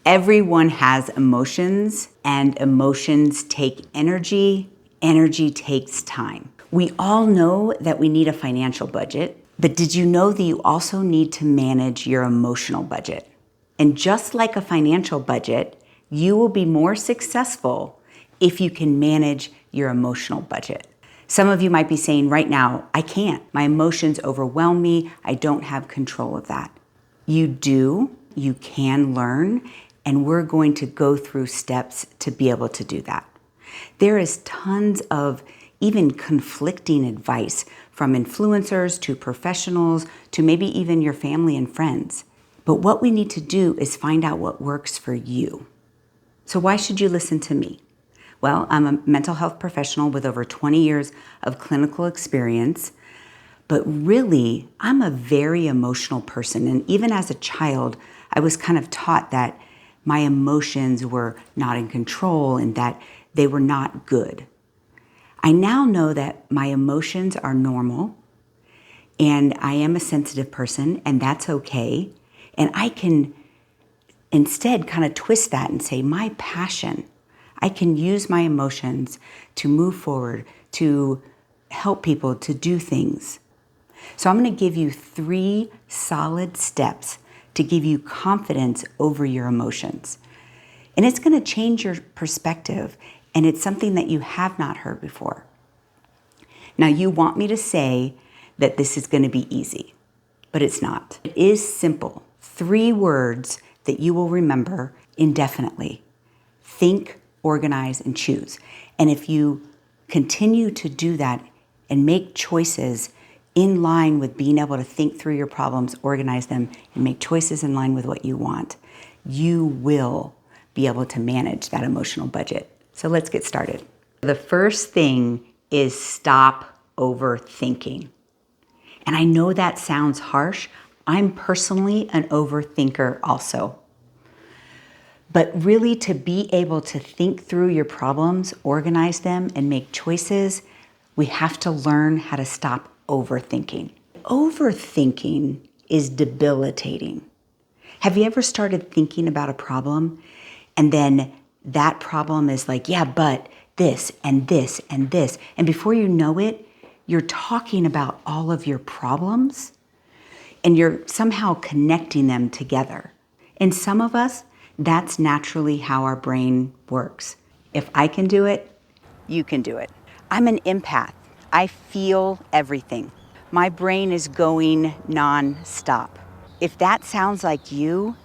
Everyone has emotions, and emotions take energy. Energy takes time. We all know that we need a financial budget, but did you know that you also need to manage your emotional budget? And just like a financial budget, you will be more successful if you can manage your emotional budget. Some of you might be saying right now, I can't. My emotions overwhelm me. I don't have control of that. You do, you can learn, and we're going to go through steps to be able to do that. There is tons of even conflicting advice from influencers to professionals to maybe even your family and friends. But what we need to do is find out what works for you. So why should you listen to me? Well, I'm a mental health professional with over 20 years of clinical experience, but really, I'm a very emotional person. And even as a child, I was kind of taught that my emotions were not in control and that they were not good. I now know that my emotions are normal and I am a sensitive person, and that's okay. And I can instead kind of twist that and say, my passion, I can use my emotions to move forward, to help people, to do things. So I'm going to give you 3 solid steps to give you confidence over your emotions. And it's going to change your perspective, and it's something that you have not heard before. Now, you want me to say that this is going to be easy, but it's not. It is simple. 3 words that you will remember indefinitely: think, organize, and choose. And if you continue to do that and make choices in line with being able to think through your problems, organize them, and make choices in line with what you want, you will be able to manage that emotional budget. So let's get started. The first thing is stop overthinking. And I know that sounds harsh. I'm personally an overthinker also. But really, to be able to think through your problems, organize them, and make choices, we have to learn how to stop overthinking. Overthinking is debilitating. Have you ever started thinking about a problem and then that problem is like, yeah, but this and this and this. And before you know it, you're talking about all of your problems and you're somehow connecting them together. And some of us, that's naturally how our brain works. If I can do it, you can do it. I'm an empath. I feel everything. My brain is going non-stop. If that sounds like you,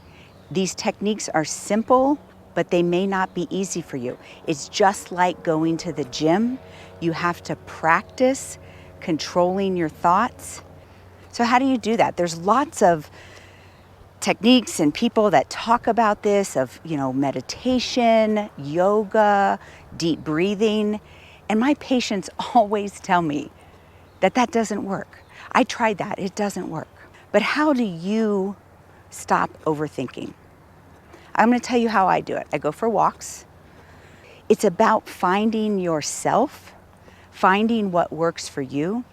these techniques are simple, but they may not be easy for you. It's just like going to the gym. You have to practice controlling your thoughts. So how do you do that? There's lots of techniques and people that talk about this of, meditation, yoga, deep breathing. And my patients always tell me that doesn't work. I tried that, it doesn't work. But how do you stop overthinking? I'm going to tell you how I do it. I go for walks. It's about finding yourself, finding what works for you.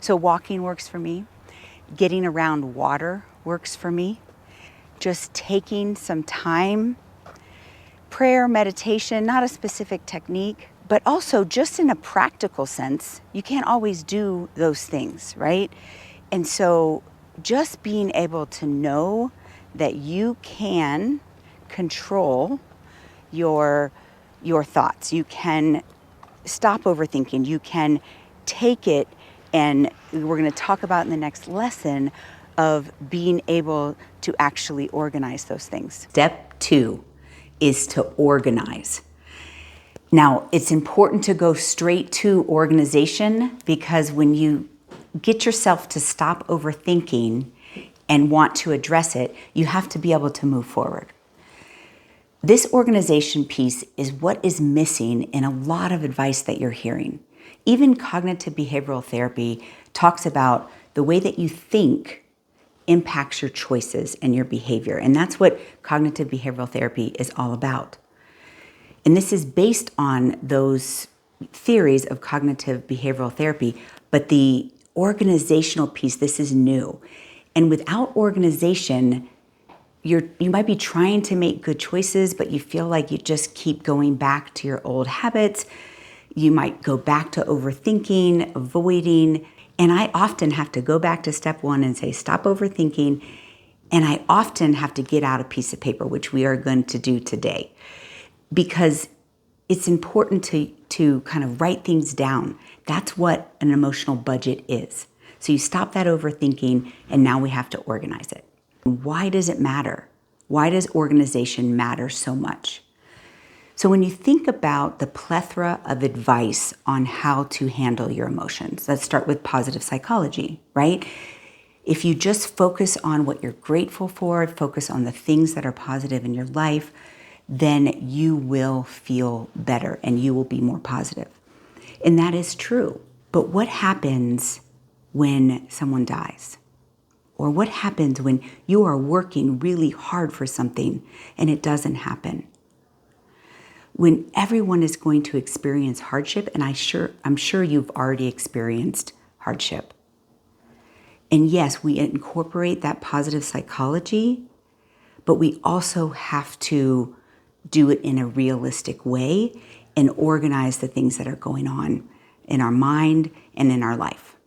So walking works for me. Getting around water works for me. Just taking some time. Prayer, meditation, not a specific technique, but also just in a practical sense, you can't always do those things, right? And so just being able to know that you can control your thoughts. You can stop overthinking. You can take it, and we're going to talk about in the next lesson of being able to actually organize those things. Step 2 is to organize. Now, it's important to go straight to organization, because when you get yourself to stop overthinking and want to address it, you have to be able to move forward. This organization piece is what is missing in a lot of advice that you're hearing. Even cognitive behavioral therapy talks about the way that you think impacts your choices and your behavior. And that's what cognitive behavioral therapy is all about. And this is based on those theories of cognitive behavioral therapy, but the organizational piece, this is new. And without organization, you might be trying to make good choices, but you feel like you just keep going back to your old habits. You might go back to overthinking, avoiding. And I often have to go back to step one and say, stop overthinking. And I often have to get out a piece of paper, which we are going to do today, because it's important to kind of write things down. That's what an emotional budget is. So you stop that overthinking, and now we have to organize it. Why does it matter? Why does organization matter so much? So when you think about the plethora of advice on how to handle your emotions, let's start with positive psychology, right? If you just focus on what you're grateful for, focus on the things that are positive in your life, then you will feel better and you will be more positive. And that is true. But what happens when someone dies? Or what happens when you are working really hard for something and it doesn't happen? When everyone is going to experience hardship, and I'm sure you've already experienced hardship. And yes, we incorporate that positive psychology, but we also have to do it in a realistic way and organize the things that are going on in our mind and in our life.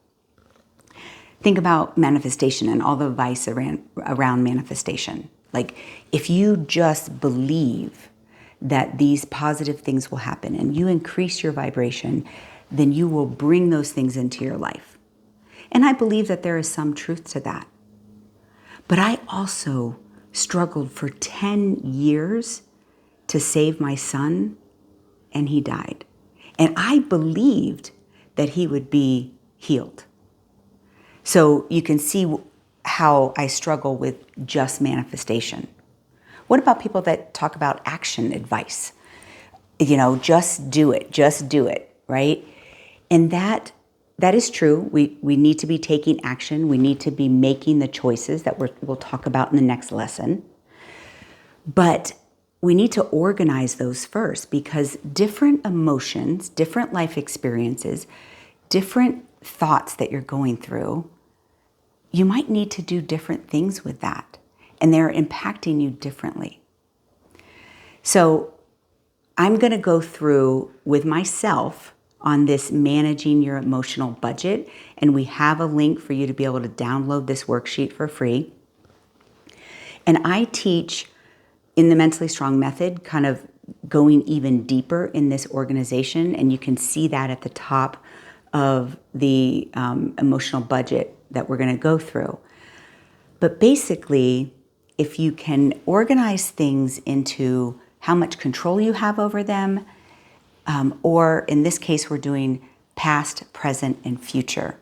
Think about manifestation and all the advice around manifestation. Like, if you just believe that these positive things will happen and you increase your vibration, then you will bring those things into your life. And I believe that there is some truth to that. But I also struggled for 10 years to save my son, and he died. And I believed that he would be healed. So you can see how I struggle with just manifestation. What about people that talk about action advice? Just do it, right? And that is true. We need to be taking action. We need to be making the choices that we'll talk about in the next lesson. But we need to organize those first, because different emotions, different life experiences, different thoughts that you're going through, you might need to do different things with that, and they're impacting you differently. So I'm going to go through with myself on this managing your emotional budget, and we have a link for you to be able to download this worksheet for free. And I teach in the Mentally Strong method, kind of going even deeper in this organization, and you can see that at the top of the emotional budget that we're going to go through. But basically, if you can organize things into how much control you have over them, or in this case, we're doing past, present, and future.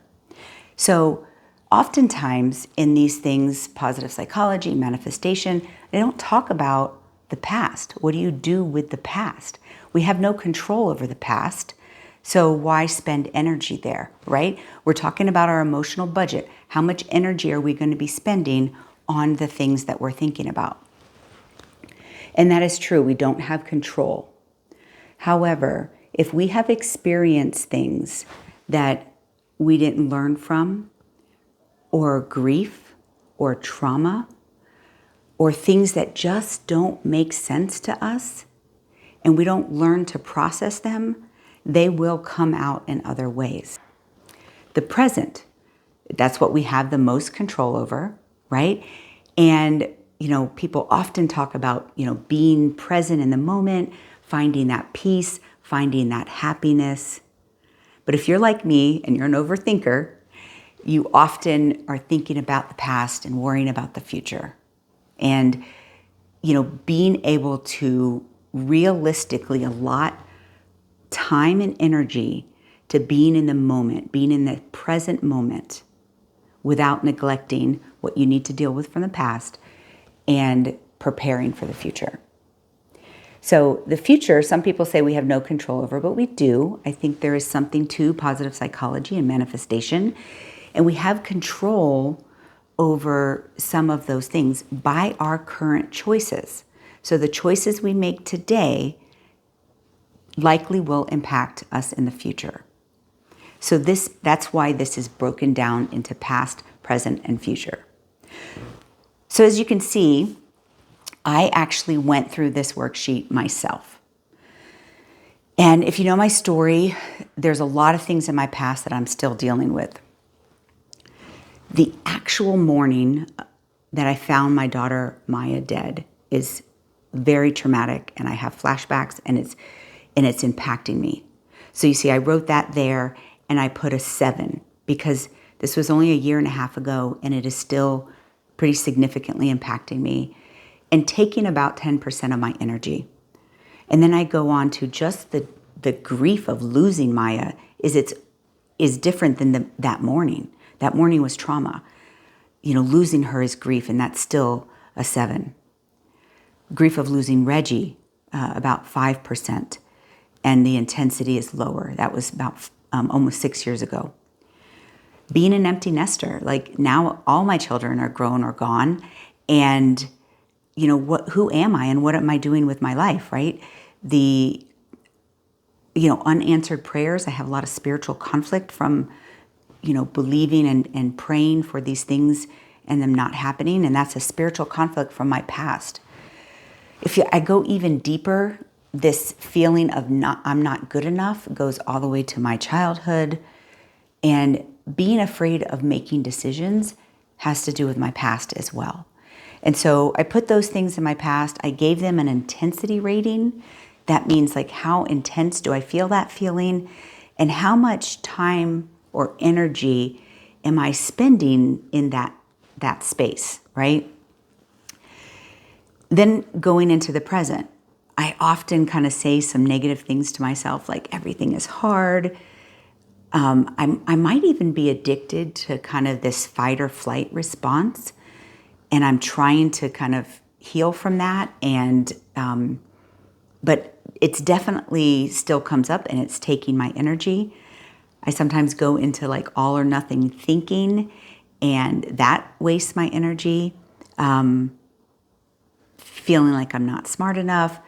So oftentimes in these things, positive psychology, manifestation, they don't talk about the past. What do you do with the past? We have no control over the past. So why spend energy there, right? We're talking about our emotional budget. How much energy are we going to be spending on the things that we're thinking about? And that is true. We don't have control. However, if we have experienced things that we didn't learn from, or grief, or trauma, or things that just don't make sense to us, and we don't learn to process them, they will come out in other ways. The present, that's what we have the most control over, right? And, people often talk about, being present in the moment, finding that peace, finding that happiness. But if you're like me and you're an overthinker, you often are thinking about the past and worrying about the future. And, being able to realistically allot time and energy to being in the moment, being in the present moment, without neglecting what you need to deal with from the past and preparing for the future. So the future, some people say we have no control over, but we do. I think there is something to positive psychology and manifestation, and we have control over some of those things by our current choices. So the choices we make today likely will impact us in the future. So that's why this is broken down into past, present, and future. So as you can see, I actually went through this worksheet myself. And if you know my story, there's a lot of things in my past that I'm still dealing with. The actual morning that I found my daughter Maya dead is very traumatic, and I have flashbacks, and it's impacting me. So you see, I wrote that there, and I put a 7 because this was only a year and a half ago, and it is still pretty significantly impacting me and taking about 10% of my energy. And then I go on to just the grief of losing Maya is different than that morning. That morning was trauma. Losing her is grief, and that's still a 7. Grief of losing Reggie, about 5%, and the intensity is lower. That was about almost 6 years ago. Being an empty nester, like now all my children are grown or gone, and who am I and what am I doing with my life, right? The unanswered prayers. I have a lot of spiritual conflict from believing and praying for these things and them not happening, and that's a spiritual conflict from my past. I go even deeper, this feeling of I'm not good enough goes all the way to my childhood, and being afraid of making decisions has to do with my past as well. And so I put those things in my past. I gave them an intensity rating. That means like how intense do I feel that feeling, and how much time or energy am I spending in that space, right? Then going into the present, I often kind of say some negative things to myself, like everything is hard. I might even be addicted to kind of this fight or flight response, and I'm trying to kind of heal from that. And but it's definitely still comes up, and it's taking my energy. I sometimes go into like all or nothing thinking, and that wastes my energy. Feeling like I'm not smart enough,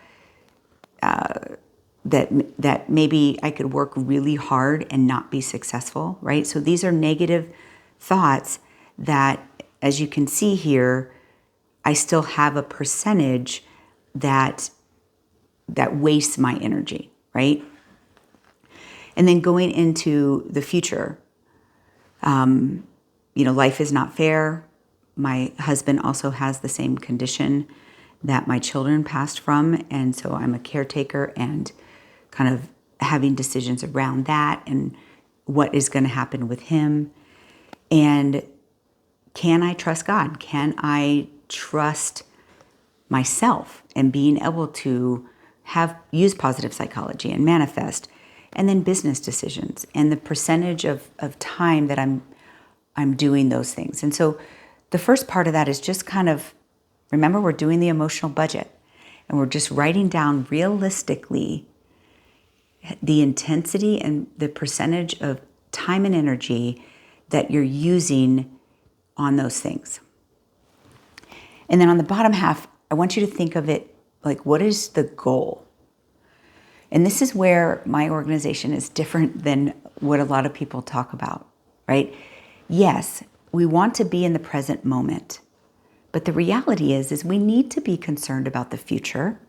that maybe I could work really hard and not be successful, right? So these are negative thoughts that, as you can see here, I still have a percentage that wastes my energy, right? And then going into the future, life is not fair. My husband also has the same condition that my children passed from, and so I'm a caretaker and kind of having decisions around that and what is going to happen with him. And can I trust God? Can I trust myself and being able to use positive psychology and manifest, and then business decisions and the percentage of time that I'm doing those things. And so the first part of that is just kind of, remember, we're doing the emotional budget, and we're just writing down realistically the intensity and the percentage of time and energy that you're using on those things. And then on the bottom half, I want you to think of it like, what is the goal? And this is where my organization is different than what a lot of people talk about, right? Yes, we want to be in the present moment. But the reality is we need to be concerned about the future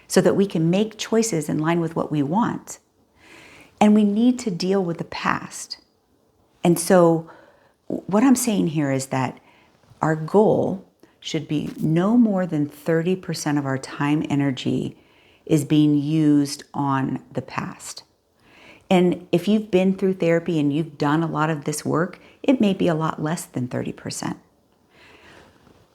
so that we can make choices in line with what we want. And we need to deal with the past. And so what I'm saying here is that our goal should be no more than 30% of our time energy is being used on the past. And if you've been through therapy and you've done a lot of this work, it may be a lot less than 30%.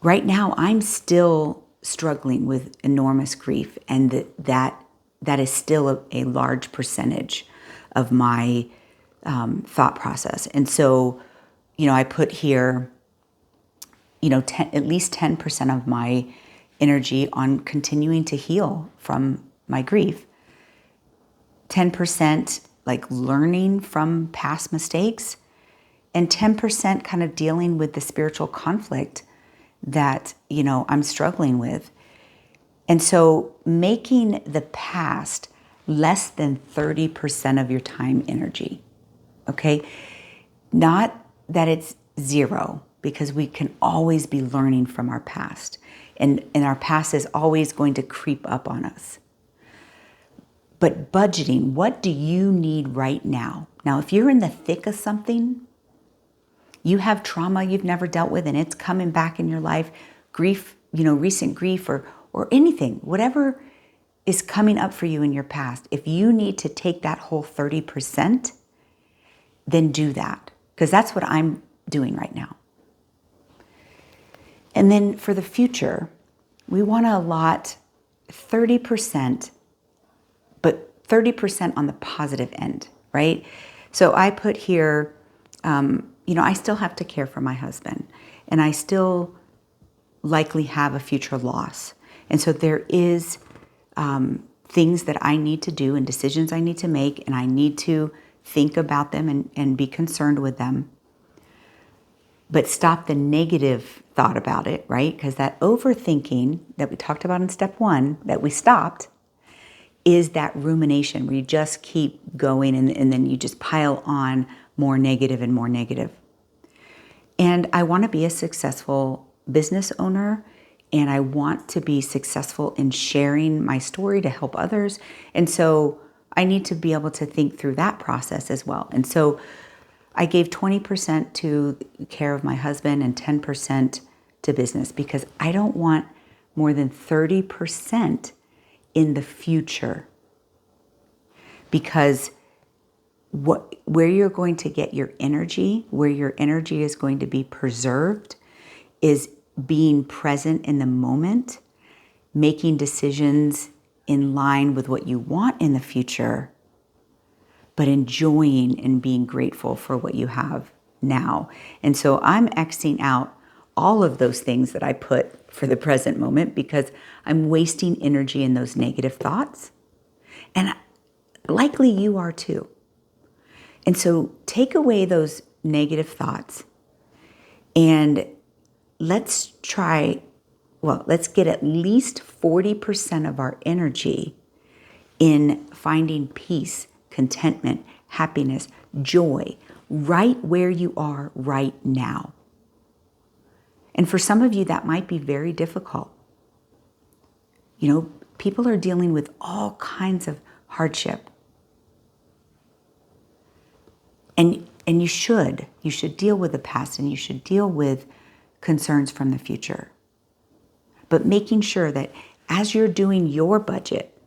Right now, I'm still struggling with enormous grief, and that is still a large percentage of my thought process. And so, I put here, at least 10% of my energy on continuing to heal from my grief. 10% like learning from past mistakes, and 10% kind of dealing with the spiritual conflict that, I'm struggling with. And so making the past less than 30% of your time energy, okay? Not that it's zero, because we can always be learning from our past. and our past is always going to creep up on us. But budgeting, what do you need right now? Now, if you're in the thick of something, you have trauma you've never dealt with and it's coming back in your life, grief, recent grief or anything, whatever is coming up for you in your past, if you need to take that whole 30%, then do that, because that's what I'm doing right now. And then for the future, we want to allot 30%, but 30% on the positive end, right? So I put here, I still have to care for my husband, and I still likely have a future loss. And so there is things that I need to do and decisions I need to make, and I need to think about them and be concerned with them. But stop the negative thought about it, right? Because that overthinking that we talked about in step 1, that we stopped, is that rumination where you just keep going and then you just pile on more negative and more negative. And I want to be a successful business owner, and I want to be successful in sharing my story to help others. And so I need to be able to think through that process as well. And so I gave 20% to care of my husband and 10% to business, because I don't want more than 30% in the future. Because where you're going to get your energy, where your energy is going to be preserved, is being present in the moment, making decisions in line with what you want in the future, but enjoying and being grateful for what you have now. And so I'm Xing out all of those things that I put for the present moment, because I'm wasting energy in those negative thoughts. And likely you are too. And so take away those negative thoughts, and let's get at least 40% of our energy in finding peace, contentment, happiness, joy, right where you are right now. And for some of you, that might be very difficult. People are dealing with all kinds of hardship. And you should deal with the past, and you should deal with concerns from the future. But making sure that as you're doing your budget,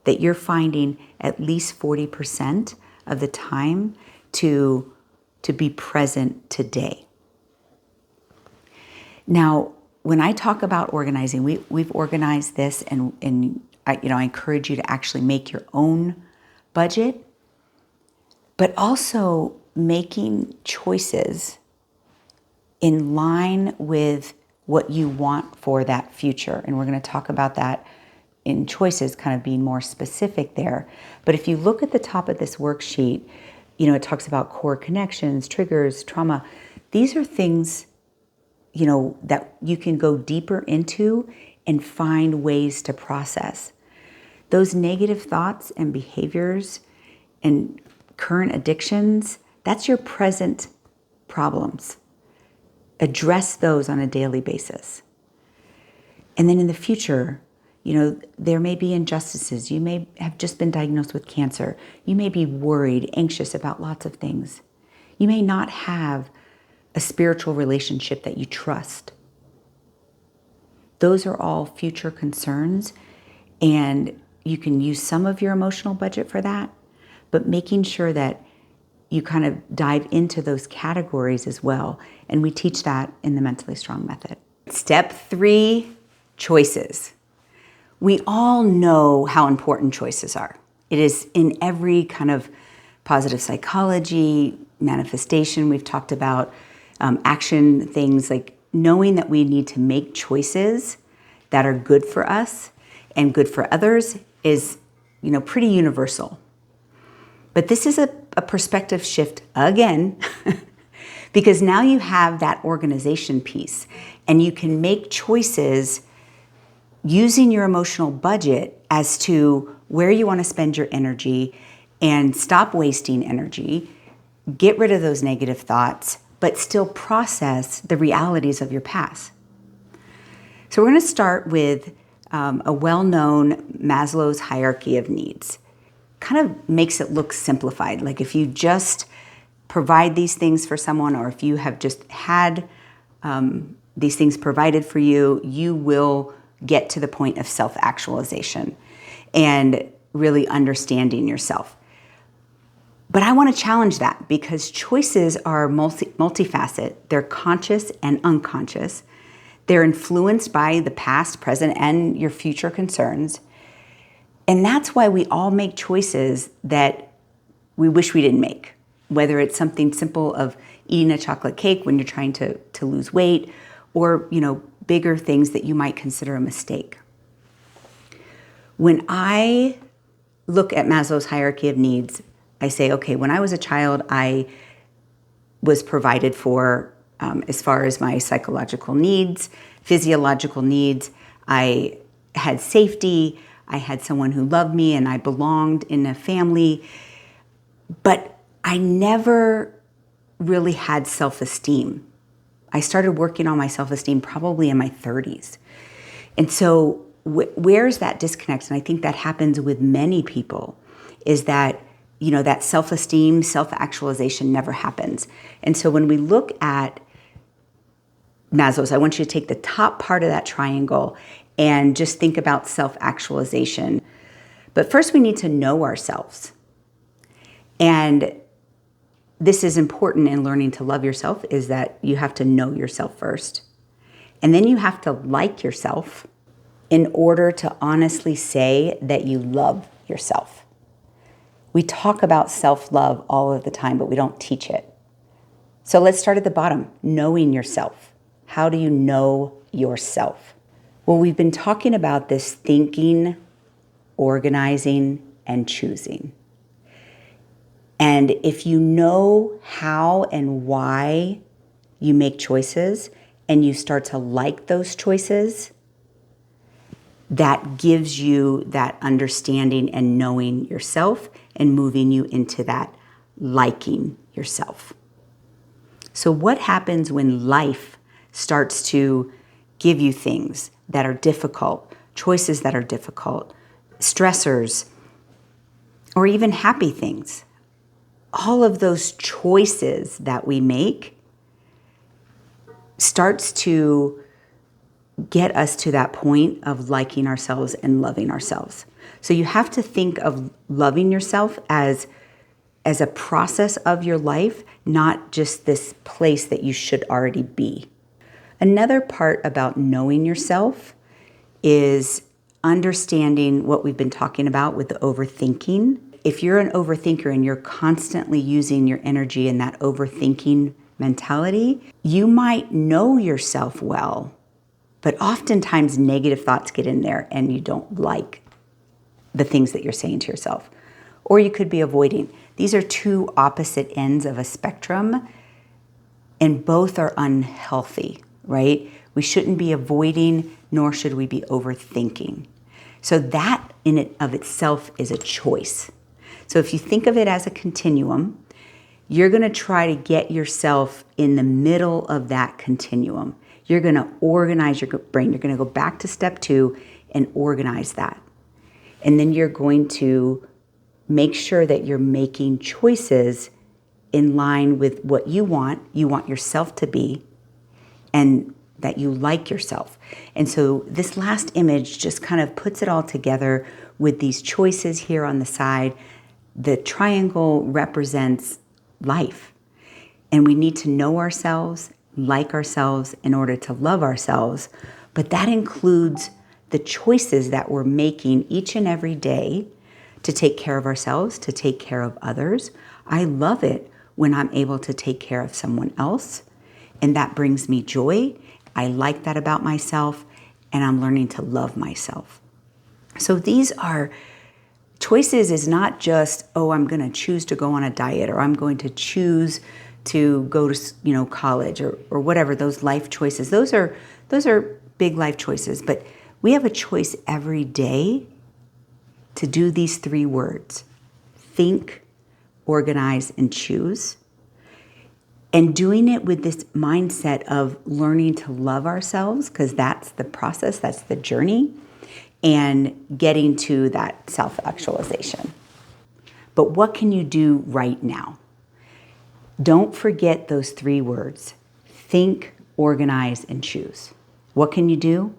that you're finding at least 40% of the time to be present today. Now, when I talk about organizing, we've organized this, and I encourage you to actually make your own budget, but also making choices in line with what you want for that future. And we're going to talk about that in choices, kind of being more specific there. But if you look at the top of this worksheet, it talks about core connections, triggers, trauma. These are things, that you can go deeper into and find ways to process. Those negative thoughts and behaviors and current addictions, that's your present problems. Address those on a daily basis. And then in the future, there may be injustices. You may have just been diagnosed with cancer. You may be worried, anxious about lots of things. You may not have a spiritual relationship that you trust. Those are all future concerns, and you can use some of your emotional budget for that, but making sure that you kind of dive into those categories as well. And we teach that in the Mentally Strong method. Step 3, choices. We all know how important choices are. It is in every kind of positive psychology, manifestation. We've talked about action things, like knowing that we need to make choices that are good for us and good for others is, pretty universal. But this is a perspective shift again, because now you have that organization piece, and you can make choices using your emotional budget as to where you want to spend your energy, and stop wasting energy, get rid of those negative thoughts, but still process the realities of your past. So we're going to start with a well-known Maslow's hierarchy of needs. Kind of makes it look simplified. Like if you just provide these things for someone, or if you have just had these things provided for you, you will get to the point of self-actualization and really understanding yourself. But I want to challenge that, because choices are multifaceted. They're conscious and unconscious. They're influenced by the past, present, and your future concerns. And that's why we all make choices that we wish we didn't make. Whether it's something simple of eating a chocolate cake when you're trying to lose weight, or bigger things that you might consider a mistake. When I look at Maslow's hierarchy of needs, I say, okay, when I was a child, I was provided for as far as my psychological needs, physiological needs. I had safety, I had someone who loved me, and I belonged in a family. But I never really had self-esteem. I started working on my self-esteem probably in my 30s. And so where's that disconnect? And I think that happens with many people, is that that self-esteem, self-actualization never happens. And so when we look at Maslow's, I want you to take the top part of that triangle and just think about self-actualization. But first we need to know ourselves. And this is important in learning to love yourself, is that you have to know yourself first. And then you have to like yourself in order to honestly say that you love yourself. We talk about self-love all of the time, but we don't teach it. So let's start at the bottom, knowing yourself. How do you know yourself? Well, we've been talking about this thinking, organizing, and choosing. And if you know how and why you make choices, and you start to like those choices, that gives you that understanding and knowing yourself and moving you into that liking yourself. So what happens when life starts to give you things that are difficult, choices that are difficult, stressors, or even happy things? All of those choices that we make starts to get us to that point of liking ourselves and loving ourselves. So you have to think of loving yourself as a process of your life, not just this place that you should already be. Another part about knowing yourself is understanding what we've been talking about with the overthinking. If you're an overthinker and you're constantly using your energy in that overthinking mentality, you might know yourself well, but oftentimes negative thoughts get in there and you don't like the things that you're saying to yourself. Or you could be avoiding. These are two opposite ends of a spectrum, and both are unhealthy, right? We shouldn't be avoiding, nor should we be overthinking. So that in and of itself is a choice. So if you think of it as a continuum, you're going to try to get yourself in the middle of that continuum. You're going to organize your brain. You're going to go back to step 2 and organize that. And then you're going to make sure that you're making choices in line with what you want yourself to be, and that you like yourself. And so this last image just kind of puts it all together with these choices here on the side. The triangle represents life. And we need to know ourselves, like ourselves in order to love ourselves. But that includes the choices that we're making each and every day to take care of ourselves, to take care of others. I love it when I'm able to take care of someone else, and that brings me joy. I like that about myself, and I'm learning to love myself. So these are choices. Is not just, oh, I'm going to choose to go on a diet, or I'm going to choose to go to college, or whatever, those life choices. Those are big life choices, but we have a choice every day to do these 3 words: think, organize, and choose. And doing it with this mindset of learning to love ourselves, because that's the process, that's the journey, and getting to that self-actualization. But what can you do right now? Don't forget those 3 words: think, organize, and choose. What can you do?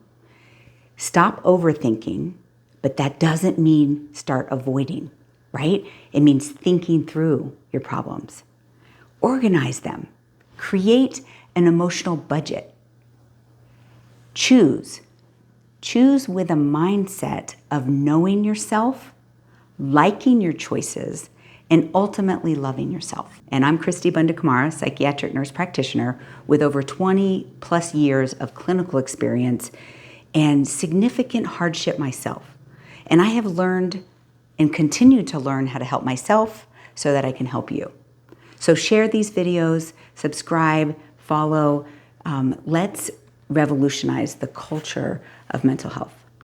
Stop overthinking, but that doesn't mean start avoiding, right? It means thinking through your problems. Organize them. Create an emotional budget. Choose. Choose with a mindset of knowing yourself, liking your choices, and ultimately loving yourself. And I'm Cristi Bundukamara, psychiatric nurse practitioner with over 20 plus years of clinical experience and significant hardship myself. And I have learned and continue to learn how to help myself so that I can help you. So share these videos, subscribe, follow. Let's revolutionize the culture of mental health.